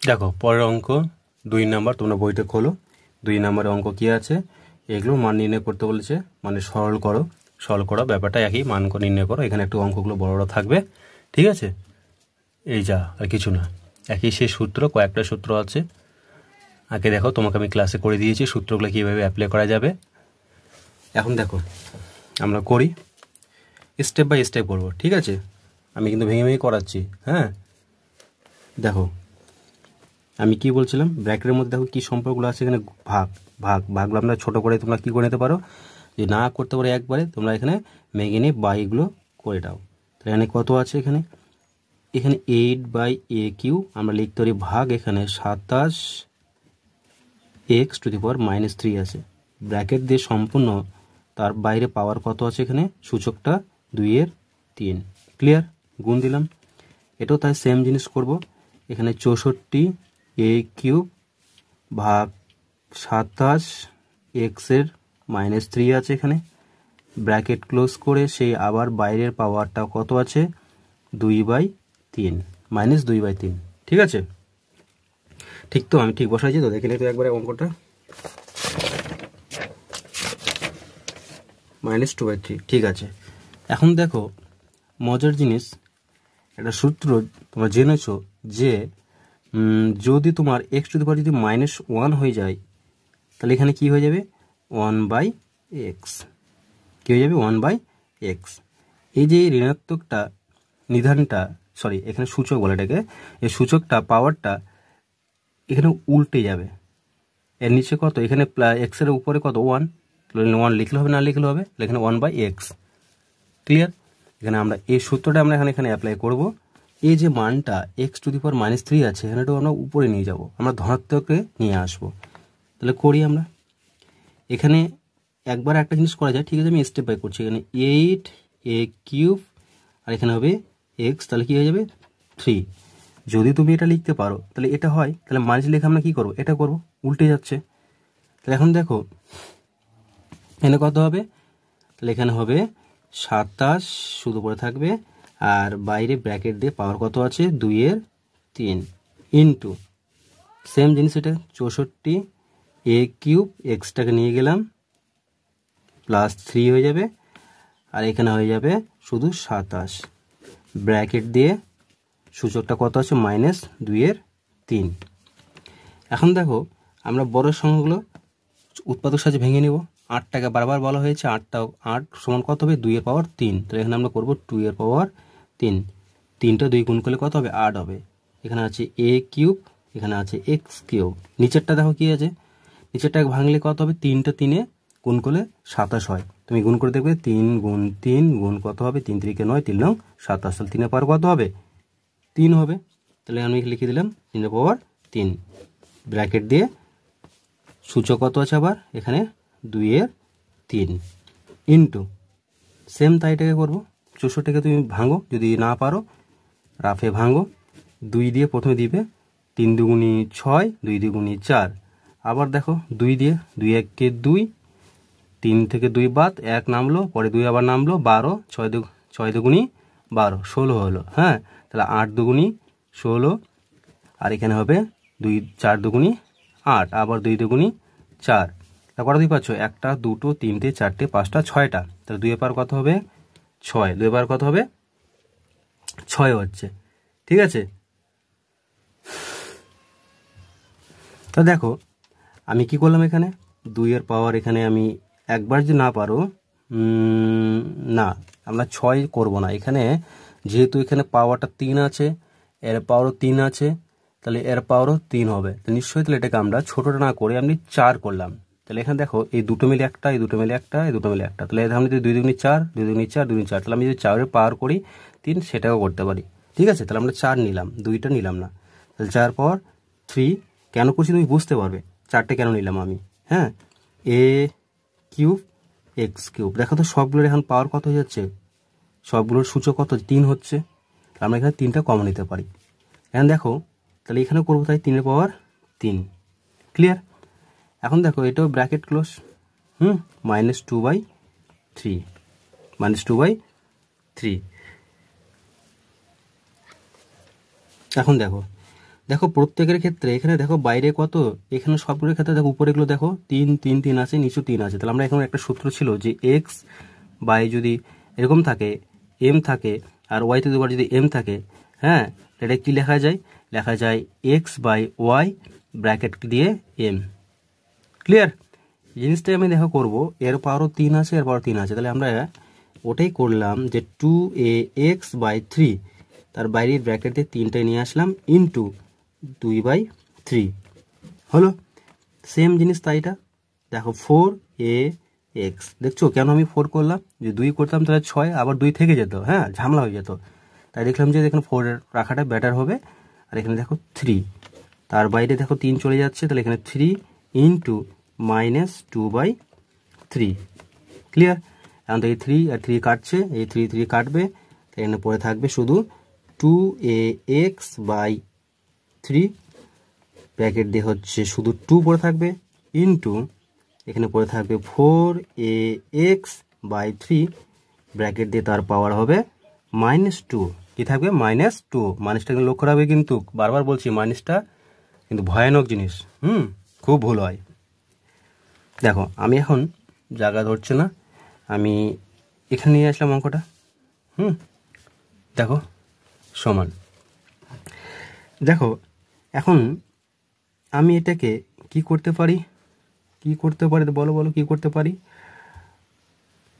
দেখো পরের অঙ্ক 2 নাম্বার, তোমরা বইটা খোলো। 2 নাম্বারের অঙ্ক কি আছে, এগুলো মান নির্ণয় করতে বলেছে, মানে সরল করো। সরল করো, ব্যাপারটা একই, মান নির্ণয় করো। এখানে একটু অঙ্কগুলো বড় বড় থাকবে, ঠিক আছে? এই যা, আর কিছু না, একই সেই সূত্র, কয়েকটা সূত্র আছে। আগে দেখো, তোমাকে আমি ক্লাসে করে দিয়েছি সূত্রগুলো কীভাবে অ্যাপ্লাই করা যাবে। এখন দেখো আমরা করি, স্টেপ বাই স্টেপ করবো, ঠিক আছে? আমি কিন্তু ভেঙে ভেঙে করাচ্ছি, হ্যাঁ। দেখো আমি কি বলছিলাম, ব্র্যাকেটের মধ্যে দেখো কী সম্পর্কগুলো আছে এখানে, ভাগ ভাগ ভাগগুলো আমরা ছোটো করে তোমরা কী করে নিতে পারো, যদি না করতে পারো একবারে, তোমরা এখানে ভেঙে নিয়ে বাইগুলো করে দাও। তাহলে এখানে কত আছে, এখানে 8/a³ আমরা লিখতে পারি ভাগ এখানে 27x⁻³ আছে। ব্র্যাকেট দিয়ে সম্পূর্ণ, তার বাইরে পাওয়ার কত আছে, এখানে সূচকটা 2/3। ক্লিয়ার? গুণ দিলাম। এটাও তাই সেম জিনিস করব। এখানে 64a³ ভাগ 27x⁻³ আছে এখানে, ব্র্যাকেট ক্লোজ করে সেই আবার বাইরের পাওয়ারটা কত আছে, 2/3 -2/3। ঠিক আছে? ঠিক তো? আমি ঠিক বসাইছি তো? দেখে তো একবারে অঙ্কটা, -2/3। ঠিক আছে। এখন দেখো মজার জিনিস, একটা সূত্র তোমরা জেনেছো যে যদি তোমার x⁻, যদি -1 হয়ে যায়, তাহলে এখানে কি হয়ে যাবে, 1/x। কি হয়ে যাবে, 1/x। এই যে ঋণাত্মকটা নিধানটা, সরি এখানে সূচক বলে এটাকে, এই সূচকটা পাওয়ারটা এখানে উল্টে যাবে। এর নিচে কত, এখানে x এর উপরে কত, 1, 1 লিখলে হবে, না লিখলে হবে, এখানে 1/x। ক্লিয়ার? এখানে আমরা এই সূত্রটা আমরা এখানে অ্যাপ্লাই করব। এই যে মানটা x⁻³ আছে, এখানেটাও আমরা উপরে নিয়ে যাব, আমরা ধনাত্মকে নিয়ে আসব। তাহলে করি আমরা। এখানে একবার একটা জিনিস করা যায়, ঠিক আছে? আমি স্টেপ বাই করছি। এখানে 8a³ আর এখানে হবে x, তাহলে কি হয়ে যাবে, 3। যদি তুমি এটা লিখতে পারো তাহলে এটা হয়, তাহলে মাইনাস লিখে আমরা কি করবো, এটা করব, উল্টে যাচ্ছে। তাহলে এখন দেখো এখানে কত হবে, তাহলে এখানে হবে 27 শুধু পড়ে থাকবে, আর বাইরে ব্র্যাকেট দিয়ে পাওয়ার কত আছে, 2/3 ইন্টু সেম জিনিস, এটা 64a³ এক্সটাকে নিয়ে গেলাম +3 হয়ে যাবে, আর এখানে হয়ে যাবে শুধু 27, ব্র্যাকেট দিয়ে সূচকটা কত আছে, -2/3। এখন দেখো আমরা বড় সংখ্যাগুলো উৎপাদক সাহায্যে ভেঙে নেব। 8টাকে বারবার বলা হয়েছে, 8 সমান কত হবে, 2/3। তাহলে এখানে আমরা করবো 2/3। 3টা 2 গুণ করলে কত হবে, 8 হবে। এখানে আছে a³, এখানে আছে x³। নিচেরটা দেখো কি আছে, নিচেরটা ভাঙলে কত হবে, 3টা 3-এ গুণ করলে 27 হয়। তুমি গুণ করে দেখবে, 3 গুণ 3 গুণ কত হবে, 3 3-কে 9, 3 9 27। তাহলে 3-এর পাওয়ার কত হবে, 3 হবে। তাহলে আমি লিখে দিলাম 3/3। ব্র্যাকেট দিয়ে সূচক কত আছে আবার এখানে, 2/3 ইন্টু সেম তাইটাকে করবো, 64টাকে তুমি ভাঙো, যদি না পারো রাফে ভাঙো। 2 দিয়ে প্রথমে দিবে, 3 দুগুণি 6, 2 দুগুণি 4। আবার দেখো 2 দিয়ে, 2 1-কে 2, 3 থেকে 2 বাদ, 1 নামলো, পরে 2 আবার নামলো, 12, 6 দুগুণি 12, 16 হলো। হ্যাঁ, তাহলে 8 দুগুণি 16, আর এখানে হবে 2 4 দুগুণি 8, আবার 2 দুগুণি 4। তা কটা 2 পাচ্ছ, 1টা 2টো 3টে 4টে 5টা 6টা। তাহলে 2 এর পাওয়ার কত হবে, 6। 2 এর পাওয়ার কত হবে, 6 হচ্ছে। ঠিক আছে? তা দেখো আমি কি করলাম, এখানে 2 এর পাওয়ার, এখানে আমি একবার যদি না পারো, না আমরা 6 করব না। এখানে যেহেতু এখানে পাওয়ারটা 3 আছে, এর পাওয়ারও 3 আছে, তাহলে এর পাওয়ারও 3 হবে। তো নিশ্চয়ই তাহলে এটাকে আমরা ছোটোটা না করে আমি 4 করলাম। তাহলে এখানে দেখো এই দুটো মিলে একটা, এই দুটো মিলে একটা, এই দুটো মিলে একটা, তাহলে আমি যদি 2 দুগুণি 4, 2 দুগুণি 4, 2 দুগুণি 4, তাহলে আমি যদি 4-এর পাওয়ার করি 3, সেটাও করতে পারি। ঠিক আছে? তাহলে আমরা 4 নিলাম, 2টা নিলাম না। তাহলে 4/3 কেন করছি তুমি বুঝতে পারবে, 4টে কেন নিলাম আমি। হ্যাঁ, a³ x³ দেখো তো সবগুলোর এখন পাওয়ার কত হয়ে যাচ্ছে, সবগুলোর সূচক কত, 3 হচ্ছে। আমরা এখানে 3টা কমন নিতে পারি। এখন দেখো তাহলে এখানে করবো তাই 3-এর পাওয়ার 3। ক্লিয়ার? এখন দেখো এটাও ব্র্যাকেট ক্লোজ, -2/3, -2/3। এখন দেখো দেখো প্রত্যেকের ক্ষেত্রে এখানে দেখো বাইরে কত, এখানে সবগুলোর ক্ষেত্রে দেখো উপরেগুলো দেখো 3 3 3 আছে, নিচু 3 আছে। তাহলে আমরা এখানে একটা সূত্র ছিল যে এক্স বাই যদি এরকম থাকে এম থাকে আর ওয়াই টু দি পাওয়ার যদি এম থাকে, হ্যাঁ, এটা কি লেখা যায়? লেখা যায় এক্স বাই ওয়াই ব্র্যাকেট দিয়ে এম। ক্লিয়ার? জিনিসটাই আমি দেখো করবো, এর পাওয়ারও 3 আছে, এর পাওয়ার 3 আছে। তাহলে আমরা ওটাই করলাম যে 2ax বাই 3, তার বাইরের ব্র্যাকেট দিয়ে 3টাই নিয়ে আসলাম ইন্টু 2/3 হলো। সেম জিনিস তাইটা দেখো 4ax, দেখছো কেন আমি 4 করলাম? যে 2 করতাম তাহলে 6, আবার 2 থেকে যেত, হ্যাঁ, ঝামেলা হয়ে যেত। তাই দেখলাম যে এখানে 4 রাখাটা বেটার হবে। আর এখানে দেখো 3, তার বাইরে দেখো 3 চলে যাচ্ছে, তাহলে এখানে 3 ইন্টু -2/3। ক্লিয়ার? এখন তো এই 3 আর 3 কাটছে, এই 3 3 কাটবে, এখানে পড়ে থাকবে শুধু 2ax বাই 3 ব্র্যাকেট দিয়ে হচ্ছে শুধু 2 পড়ে থাকবে ইন্টু এখানে পড়ে থাকবে 4ax বাই 3 ব্র্যাকেট দিয়ে তার পাওয়ার হবে -2। কি থাকবে? -2। মাইনাসটা কিন্তু লক্ষ্য রাখবে, কিন্তু বারবার বলছি মাইনাসটা কিন্তু ভয়ানক জিনিস, খুব ভুল হয়। দেখো আমি এখন জায়গা ধরছে না, আমি এখানে নিয়ে আসলাম অঙ্কটা, দেখো সমান। দেখো এখন আমি এটাকে কি করতে পারি বলো বলো কি করতে পারি?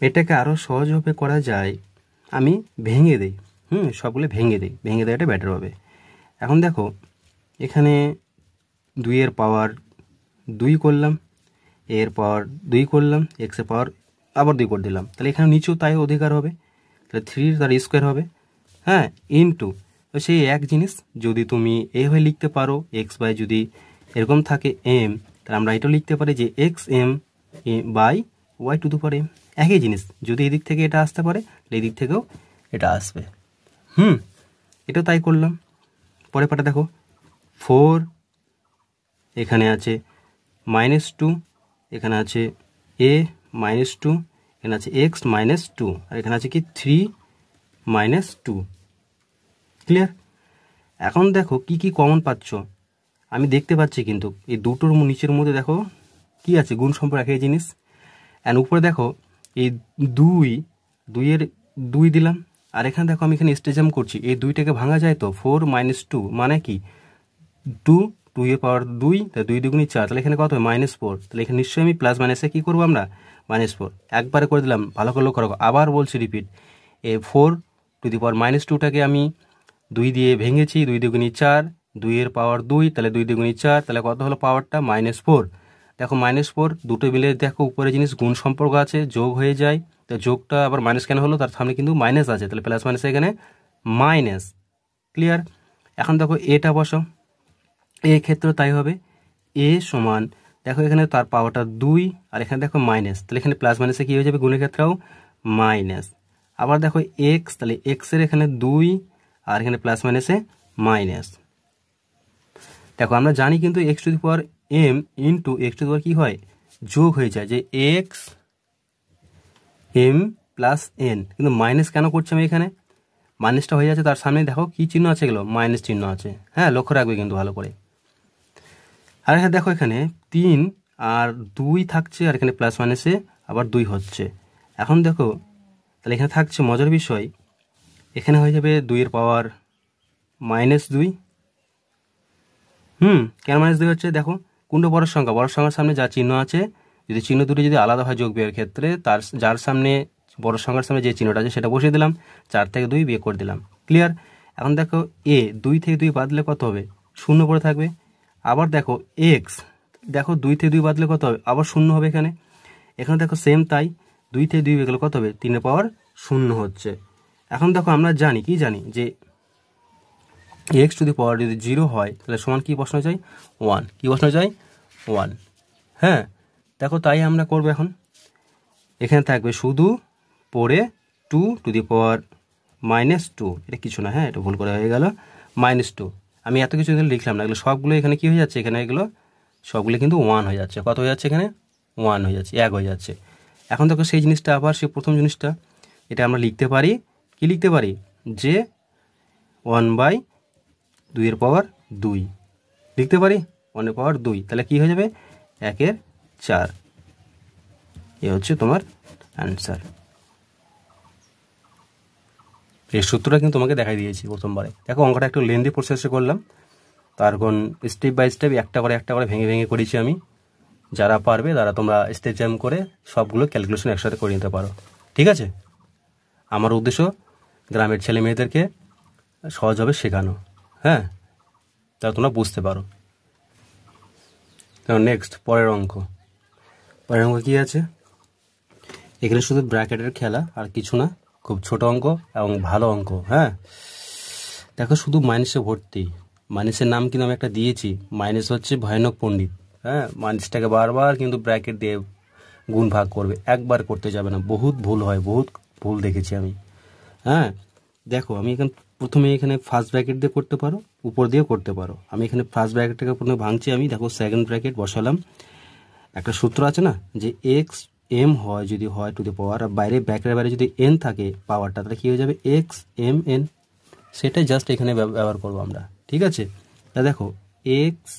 এটাকে আরও সহজভাবে করা যায়, আমি ভেঙে দিই, সবগুলো ভেঙে দেওয়াটা বেটার হবে। এখন দেখো এখানে 2 এর পাওয়ার 2 করলাম, এর পাওয়ার 2 করলাম, এক্সের পাওয়ার আবার 2 করে দিলাম, তাহলে এখানে নিচেও তাই অধিকার হবে, তাহলে 3 তার স্কোয়ার হবে, হ্যাঁ, ইন্টু সেই এক জিনিস যদি তুমি এইভাবে লিখতে পারো, এক্স বাই যদি এরকম থাকে এম, তাহলে আমরা এটাও লিখতে পারি যে x m by y to the power m. একই জিনিস, যদি এদিক থেকে এটা আসতে পারে তাহলে এদিক থেকেও এটা আসবে। এটাও তাই করলাম। পরে পাটা দেখো 4, এখানে আছে -2, এখানে আছে a -2, এখানে আছে x -2, আর এখানে আছে কি 3 -2। ক্লিয়ার? এখন দেখো কি কি কমন পাচ্ছ, আমি দেখতে পাচ্ছি কিন্তু এই দুটোর নিচের মধ্যে দেখো কি আছে, গুণ সম্পর্ক একই জিনিস। অ্যান্ড উপরে দেখো এই 2 এর 2 দিলাম, আর এখানে দেখো আমি এখানে স্টেজাম করছি, এই 2টাকে ভাঙা যায় তো, 4 -2 মানে কি 2, 2 এর পাওয়ার 2, তাহলে 2 2 4, তাহলে এখানে কত হয় -4, তাহলে এখানে নিশ্চয়ই আমি প্লাস মাইনাসে কী করবো আমরা -4 একবারে করে দিলাম। ভালো করে লক্ষ্য রাখো, আবার বলছি রিপিট, এই 4 টু দি পাওয়ার -2টাকে আমি 2 দিয়ে ভেঙেছি, 2 2 4, 2 এর পাওয়ার 2, তাহলে 2 2 4, তাহলে কত হলো পাওয়ারটা -4। দেখো -4 দুটো মিলে দেখো উপরে জিনিস গুণ সম্পর্ক আছে, যোগ হয়ে যায়, তো যোগটা আবার মাইনাস কেন হলো? তার সামনে কিন্তু মাইনাস আছে, তাহলে প্লাস মাইনাস এখানে মাইনাস। ক্লিয়ার? এখন দেখো এটা বসো, এই ক্ষেত্রে তাই হবে, এ সমান দেখো এখানে তার পাওয়ারটা 2 আর এখানে দেখো মাইনাস, তাহলে এখানে প্লাস মাইনাসে কী হয়ে যাবে? গুণের ক্ষেত্রেও মাইনাস। আবার দেখো এক্স, তাহলে এক্সের এখানে 2 আর এখানে প্লাস মাইনাসে মাইনাস। দেখো আমরা জানি কিন্তু x to the power m into x to the power কী হয়? যোগ হয়ে যায়, যে এক্স এম প্লাস এন, কিন্তু মাইনাস কেন করছি আমি এখানে? মাইনাসটা হয়ে যাচ্ছে, তার সামনে দেখো কী চিহ্ন আছে, এগুলো মাইনাস চিহ্ন আছে, হ্যাঁ, লক্ষ্য রাখবে কিন্তু ভালো করে। আর এখানে দেখো এখানে 3 আর 2 থাকছে, আর এখানে প্লাস মাইনাসে আবার 2 হচ্ছে। এখন দেখো তাহলে এখানে থাকছে মজার বিষয়, এখানে হয়ে যাবে 2 এর পাওয়ার -2। কেন -2 হচ্ছে? দেখো কোনটা বড় সংখ্যা? বড় সংখ্যার সামনে যা চিহ্ন আছে, যদি চিহ্ন দুটো যদি আলাদা হয় যোগ বিয়োগের ক্ষেত্রে, তার যার সামনে বড় সংখ্যার সামনে যে চিহ্নটা আছে সেটা বসিয়ে দিলাম, 4 থেকে 2 বিয়োগ করে দিলাম। ক্লিয়ার? এখন দেখো এ 2 থেকে 2 বাদলে কত হবে? 0 পড়ে থাকবে। আবার দেখো এক্স, দেখো 2 থেকে 2 বাদলে কত হবে? আবার 0 হবে এখানে। এখানে দেখো সেম তাই, 2 থেকে 2 গেলে কত হবে? 3 এর পাওয়ার 0 হচ্ছে। এখন দেখো আমরা জানি কি জানি, যে এক্স টু দি পাওয়ার যদি 0 হয় তাহলে সমান কী বসানো যায়? 1। কী বসানো যায়? 1। হ্যাঁ, দেখো তাই আমরা করবো। এখন এখানে থাকবে শুধু পরে 2 টু দি পাওয়ার -2, এটা কিছু না, হ্যাঁ, এটা ভুল করে হয়ে গেল -2। আমি এত কিছু লিখলাম না, এগুলো সবগুলো এখানে কী হয়ে যাচ্ছে? এখানে এগুলো সবগুলো কিন্তু 1 হয়ে যাচ্ছে। কত হয়ে যাচ্ছে? এখানে 1 হয়ে যাচ্ছে, 1 হয়ে যাচ্ছে। এখন দেখো সেই জিনিসটা আবার সেই প্রথম জিনিসটা, এটা আমরা লিখতে পারি, কি লিখতে পারি? যে 1/2 এর পাওয়ার 2, লিখতে পারি 1 এর পাওয়ার 2, তাহলে কি হয়ে যাবে 1 এর 4। এ হচ্ছে তোমার অ্যান্সার। এই সূত্রটা কিন্তু তোমাকে দেখাই দিয়েছি প্রথমবারে। দেখো অঙ্কটা একটু লেন্দি প্রসেসে করলাম, তার কোন স্টেপ বাই স্টেপ একটা করে ভেঙে ভেঙে করেছি আমি। যারা পারবে তারা তোমরা স্টেপ জ্যাম করে সবগুলো ক্যালকুলেশন একসাথে করে নিতে পারো, ঠিক আছে। আমার উদ্দেশ্য গ্রামের ছেলে মেয়েদেরকে সহজভাবে শেখানো, হ্যাঁ, তা তোমরা বুঝতে পারো। নেক্সট পরের অঙ্ক কী আছে, এখানে শুধু ব্র্যাকেটের খেলা আর কিছু না, খুব ছোট অঙ্ক এবং ভালো অঙ্ক। হ্যাঁ, দেখো শুধু মাইনাসে ভর্তি। মাইনাসের নাম কিন্তু আমি একটা দিয়েছি, মাইনাস হচ্ছে ভয়ানক পণ্ডিত। হ্যাঁ, মাইনাসটাকে বারবার কিন্তু ব্র্যাকেট দিয়ে গুণ ভাগ করবে, একবার করতে যাবে না, বহুত ভুল হয়, বহুত ভুল দেখেছি আমি। হ্যাঁ, দেখো আমি প্রথমে এখানে ফার্স্ট ব্র্যাকেট দিয়ে করতে পারো, উপর দিয়েও করতে পারো। আমি এখানে ফার্স্ট ব্র্যাকেটটাকে প্রথমে ভাঙছি আমি। দেখো সেকেন্ড ব্র্যাকেট বসালাম। একটা সূত্র আছে না, যে এক্স এম হয় যদি হয় টু দি পাওয়ার, আর বাইরে ব্র্যাকেটের বাইরে যদি এন থাকে পাওয়ারটা, তাহলে কী হয়ে যাবে এক্স এম এন। সেটাই জাস্ট এখানে ব্যবহার করবো আমরা, ঠিক আছে। তা দেখো এক্স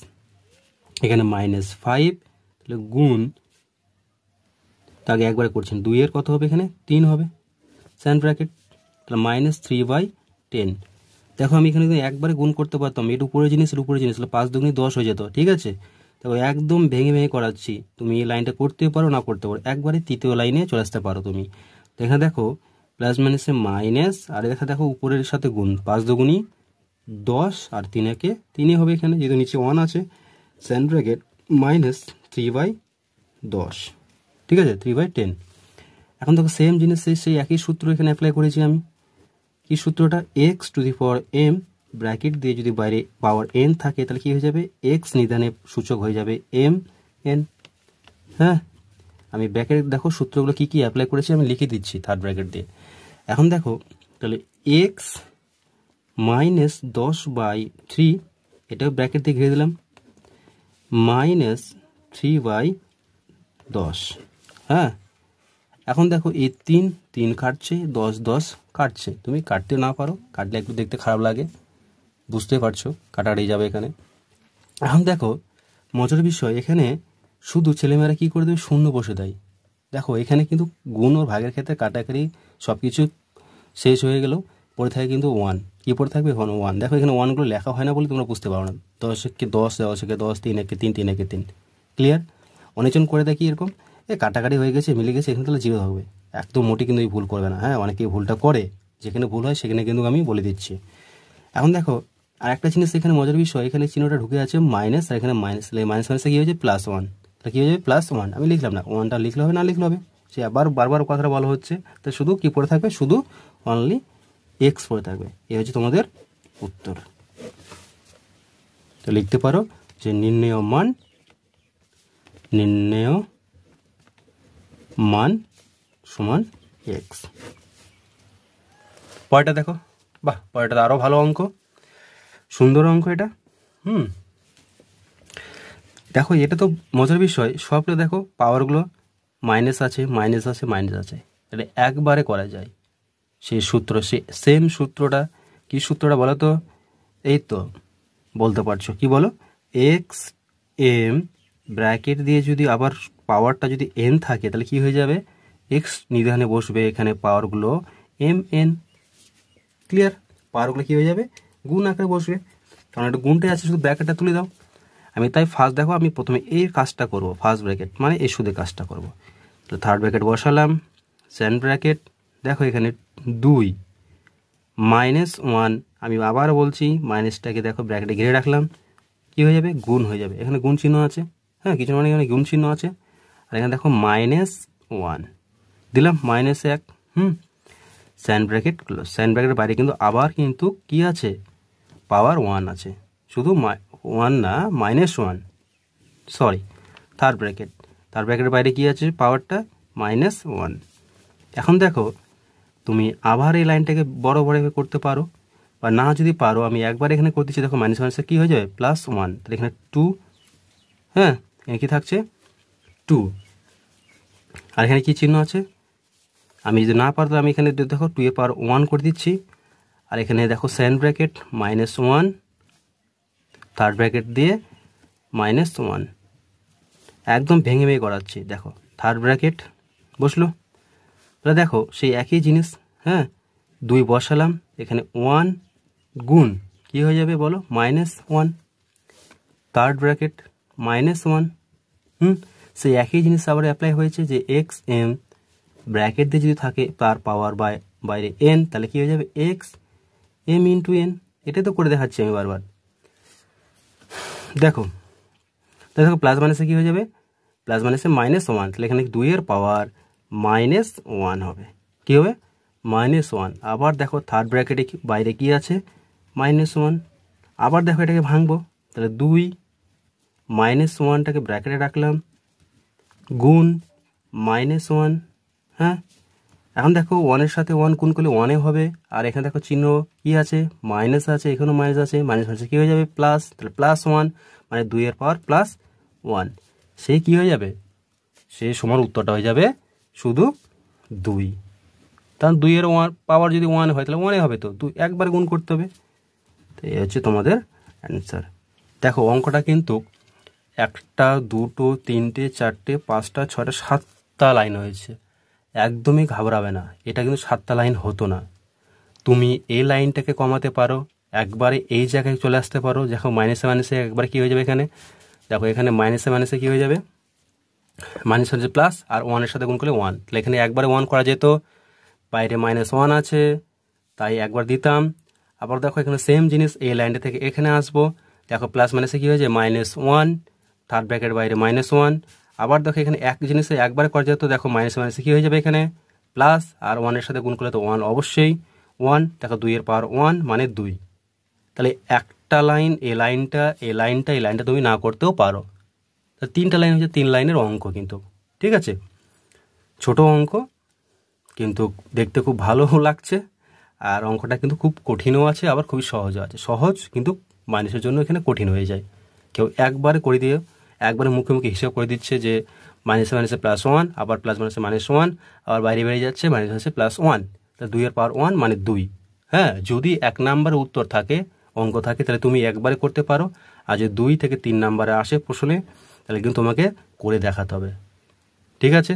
এখানে -5, তাহলে গুণ, তাকে একবারে করছেন 2 এর কত হবে এখানে 3 হবে, সেকেন্ড ব্র্যাকেট, তাহলে -3/10। দেখো আমি এখানে একবারে গুণ করতে পারতাম, এটা উপরে জিনিস, তাহলে 5 দুগুণে 10 হয়ে যেত, ঠিক আছে। দেখো একদম ভেঙে ভেঙে করাচ্ছি, তুমি এই লাইনটা করতে পারো না করতে পারো, একবারে তৃতীয় লাইনে চলে আসতে পারো তুমি। তো এখানে দেখো প্লাস মাইনাসে মাইনাস, আর এখানে দেখো উপরের সাথে গুণ, 5 দুগুণি 10 আর 3 একে 3ই হবে এখানে, যেহেতু নিচে 1 আছে, সেকেন্ড ব্র্যাকেট -3/10, ঠিক আছে, 3/10। এখন দেখো সেম জিনিস সেই একই সূত্র এখানে অ্যাপ্লাই করেছি আমি। কি সূত্রটা, x to the power m, bracket দিয়ে যদি বাইরে পাওয়ার এন থাকে তাহলে কি হয়ে যাবে এক্স নিদানে সূচক হয়ে যাবে এম এন। হ্যাঁ, আমি ব্র্যাকেট দেখো সূত্রগুলো কি কি অ্যাপ্লাই করেছি আমি লিখে দিচ্ছি থার্ড ব্র্যাকেট দিয়ে। এখন দেখো তাহলে এক্স -10/3, এটাও ব্র্যাকেট দিয়ে ঘিরে দিলাম, -3/10। হ্যাঁ, এখন দেখো এই 3 কাটছে, 10 কাটছে, তুমি কাটতে না পারো, কাটলে একটু দেখতে খারাপ লাগে, বুঝতে পারছো, কাটাড়ি যাবে এখানে। এখন দেখো মজার বিষয়, এখানে শুধু ছেলেমেয়েরা কী করে দেবে, শূন্য বসে দেয়। দেখো এখানে কিন্তু গুণ ওর ভাগের ক্ষেত্রে কাটাকাটি সব কিছু শেষ হয়ে গেল, পরে থাকে কিন্তু 1, কী পরে থাকবে এখন 1। দেখো এখানে 1গুলো লেখা হয় না বলে তোমরা বুঝতে পারো না, 10-কে 10, 10-কে 10, 3-একে 3, 3-একে 3, ক্লিয়ার। অনেকজন করে দেখি এরকম, কাটাকাটি হয়ে গেছে, মিলে গেছে, এখানে তাহলে 0 থাকবে, একদম মোটি কিন্তু এই ভুল করবে না। হ্যাঁ, অনেকেই ভুলটা করে, যেখানে ভুল হয় সেখানে কিন্তু আমি বলে দিচ্ছি। এখন দেখো আর একটা জিনিস এখানে মজার বিষয়, এখানে চিহ্নটা ঢুকে আছে মাইনাস, আর এখানে মাইনাস, মাইনাসে কী হয়েছে +1, তাহলে কী হয়ে যাবে +1। আমি লিখলাম না, 1টা লিখলে হবে না লিখলে হবে, সে আবার বারবার কথাটা বলা হচ্ছে, তো শুধু কী পড়ে থাকবে, শুধু অনলি এক্স পড়ে থাকবে। এই হচ্ছে তোমাদের উত্তর। তো লিখতে পারো যে নির্ণেয় মান সমান এক্স। পরেরটা দেখো, বাহ, পরেরটা আরও ভালো অঙ্ক, সুন্দর অঙ্ক এটা। দেখো এটা তো মজার বিষয়, সবটা দেখো পাওয়ারগুলো মাইনাস আছে, তাহলে একবারে করা যায় সেই সূত্র, সেম সূত্রটা। কি সূত্রটা বলো তো, এই তো বলতে পারছো, কি বলো, এক্স এম ব্র্যাকেট দিয়ে যদি আবার পাওয়ারটা যদি এন থাকে তাহলে কি হয়ে যাবে, এক্স নিধানে বসবে এখানে পাওয়ারগুলো এম এন, ক্লিয়ার। পাওয়ারগুলো কী হয়ে যাবে, গুণ আকারে বসবে, কারণ একটা গুণটাই আছে, শুধু ব্র্যাকেটটা তুলে দাও। আমি তাই ফার্স্ট দেখো আমি প্রথমে এই কাজটা করব, ফার্স্ট ব্র্যাকেট মানে এই সুদে কাজটা করব। তো থার্ড ব্র্যাকেট বসালাম, সেকেন্ড ব্র্যাকেট, দেখো এখানে 2 -1, আমি আবার বলছি মাইনাসটাকে দেখো ব্র্যাকেটে ঘিরে রাখলাম, কী হয়ে যাবে, গুণ হয়ে যাবে, এখানে গুণ চিহ্ন আছে। হ্যাঁ, কিছু মানে এখানে গুণ চিহ্ন আছে, আর এখানে দেখো -1 দিলাম, -1, সেকেন্ড ব্র্যাকেট ক্লোজ। সেকেন্ড ব্র্যাকেটের বাইরে কিন্তু আবার কিন্তু কি আছে, পাওয়ার 1 আছে, শুধু 1 না, -1, সরি, থার্ড ব্র্যাকেটের বাইরে কি আছে, পাওয়ারটা -1। এখন দেখো তুমি আবার এই লাইনটাকে বড় করতে পারো, বা না যদি পারো, আমি একবার এখানে করতেছি, দেখো মাইনাসে কী হয়ে যাবে +1, তাহলে এখানে 2, হ্যাঁ, এখানে কী থাকছে 2, আর এখানে কী চিহ্ন আছে, আমি যদি না পারতাম আমি এখানে দেখো 2 এর পাওয়ার 1 করে দিচ্ছি, আর এখানে দেখো সেকেন্ড ব্র্যাকেট -1, থার্ড ব্র্যাকেট দিয়ে -1, একদম ভেঙে ভেঙে করাচ্ছি। দেখো থার্ড ব্র্যাকেট বসলো, তাহলে দেখো সেই একই জিনিস, হ্যাঁ 2 বসালাম, এখানে 1 গুণ কি হয়ে যাবে বলো, -1, থার্ড ব্র্যাকেট -1, সেই একই জিনিস আবার অ্যাপ্লাই হয়েছে যে এক্স এম ব্র্যাকেট দিয়ে যদি থাকে তার পাওয়ার বাইরে n, তাহলে কি হয়ে যাবে এক্স এম ইন্টু এন। এটাই তো করে দেখাচ্ছি আমি বারবার। দেখো প্লাস মাইনাসে কি হয়ে যাবে, প্লাস মাইনাসে -1, তাহলে এখানে 2 এর পাওয়ার -1 হবে, কি হবে -1। আবার দেখো থার্ড ব্র্যাকেটে বাইরে কি আছে, -1। আবার দেখো এটাকে ভাঙবো, তাহলে 2 -1টাকে ব্র্যাকেটে রাখলাম গুণ -1, হ্যাঁ। এখন দেখো 1-এর সাথে 1 গুণ করলে 1 হবে, আর এখানে দেখো চিহ্ন কি আছে, মাইনাস আছে, এখানেও মাইনাস আছে, মাইনাস মাইনাসে কি হয়ে যাবে প্লাস, তাহলে +1 মানে 2 এর পাওয়ার +1, সেই কি হয়ে যাবে, সেই সমান উত্তরটা হয়ে যাবে শুধু 2। কারণ 2 এর পাওয়ার যদি 1 হয় তাহলে 1 হবে, তো 2 একবার গুণ করতে হবে। তো এই হচ্ছে তোমাদের অ্যান্সার। দেখো অঙ্কটা কিন্তু 1টা 2টো 3টে 4টে 5টা 6টা 7টা লাইন হয়েছে, একদমই ঘাবড়াবে না, এটা কিন্তু 7টা লাইন হতো না। তুমি এই লাইনটাকে কমাতে পারো, একবারে এই জায়গায় চলে আসতে পারো। দেখো মাইনাসে মাইনাসে একবারে কী হয়ে যাবে, এখানে দেখো এখানে মাইনাসে মাইনাসে কী হয়ে যাবে, মাইনাস হচ্ছে প্লাস, আর 1-এর সাথে গুণ করলে 1, তাহলে এখানে একবারে 1 করা যেত, বাইরে -1 আছে তাই একবার দিতাম। আবার দেখো এখানে সেম জিনিস এই লাইনটা থেকে এখানে আসবো, দেখো প্লাস মাইনাসে কী হয়েছে -1, থার্ড ব্র্যাকেট বাইরে -1। আবার দেখো এখানে এক জিনিসে একবারে করা যেত, দেখো মাইনাসে মাইনাসে কী হয়ে যাবে এখানে প্লাস, আর 1-এর সাথে গুণ করলে তো 1 অবশ্যই 1, দেখো 2 এর পাওয়ার 1 মানে 2। তাহলে একটা লাইন এই লাইনটা তুমি না করতেও পারো। 3টা লাইন হচ্ছে 3 লাইনের অঙ্ক কিন্তু, ঠিক আছে, ছোট অঙ্ক কিন্তু দেখতে খুব ভালো লাগছে, আর অঙ্কটা কিন্তু খুব কঠিনও আছে, আবার খুবই সহজও আছে। সহজ কিন্তু মানুষের জন্য এখানে কঠিন হয়ে যায়। কেউ একবারে করে দিয়ে একবারে মুখে মুখে হিসাব করে দিচ্ছে যে মাইনাসে মাইনাসে +1, আবার প্লাস মাইনাসে -1, আবার বাইরে বেরিয়ে যাচ্ছে মাইনাসে মাইনাসে +1, তাহলে 2 এর পাওয়ার 1 মানে 2। হ্যাঁ, যদি 1 নম্বরে উত্তর থাকে, অঙ্ক থাকে, তাহলে তুমি একবারে করতে পারো, আর যদি 2 থেকে 3 নম্বরে আসে প্রশ্নে, তাহলে কিন্তু তোমাকে করে দেখাতে হবে, ঠিক আছে।